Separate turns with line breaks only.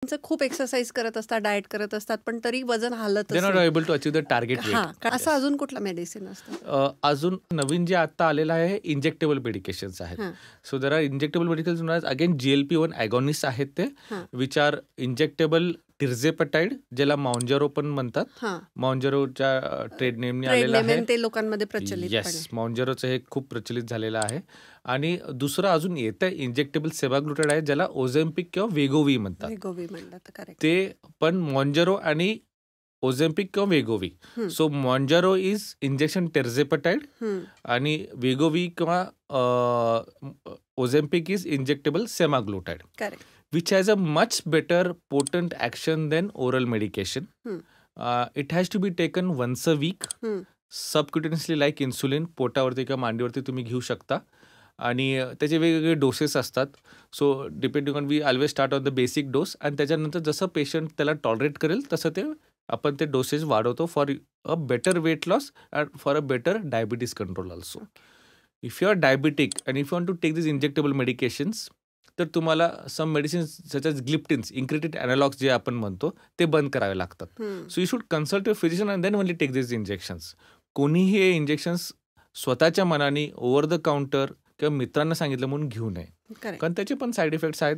त्यांचं खूप एक्सरसाइज करत असतात, डाएट करत असतात, पण तरी वजन हालतच
दे नॉट
नाही.
Able to achieve the target
हां,
वेट.
असं अजून कुठलं मेडिसिन असतं?
अजून नवीन जे आता आलेलं आहे इंजेक्टेबल मेडिकेशन्स आहेत.
हां,
so there are injectable medicals again GLP-1 ॲगॉनिस्ट आहेत ते,
हां,
विच आर इंजेक्टेबल टिर्झेपेटाईड, ज्याला माउंजरो पण म्हणतात.
हां.
माउंजरोच्या ट्रेड नेमने
ट्रेड
आलेलं आहे.
नेमेन ते लोकांमध्ये प्रचलित पण
येस,
आहे.
माउंजरोचं हे खूप प्रचलित झालेलं आहे. आणि दुसरं अजून येतं इंजेक्टेबल सेवाग्लुटाईड आहे, ज्याला ओझेम्पिक किंवा वेगोवी म्हणतात.
वेगोवी म्हणलं तर करेक्ट.
ते पण माउंजरो आणि ओझेम्पिक किंवा Wegovy.
Hmm,
so Mounjaro is injection tirzepatide
hmm,
आणि वेगोवी किंवा Ozempic is injectable semaglutide,
correct.
which has a much better potent action than oral medication.
Hmm.
It has to be taken once a week,
हं,
subcutaneously like insulin, पोटावरती किंवा मांडीवरती तुम्ही घेऊ शकता. आणि त्याचे वेगवेगळे डोसेस असतात. So depending on we always start on the basic dose, आणि त्याच्यानंतर जसं पेशंट त्याला टॉलरेट करेल तसं ते आपण ते डोसेस वाढवतो for a better weight loss and for a better diabetes control also. If you are diabetic and if you want to take this injectable medications, तर तुम्हाला सम मेडिसिन्स सच एज ग्लिप्टिन्स, इन्क्रिटेड ॲनालॉग्स जे आपण म्हणतो, ते बंद करावे लागतात.
हं.
So you should consult your physician and then only take this injections. कोणीही हे इंजेक्शन्स स्वतःच्या मनाने ओव्हर द काउंटर किंवा मित्रांना सांगितलं म्हणून घेऊ नये,
करेक्ट.
कारण त्याचे पण साईड इफेक्ट्स आहेत.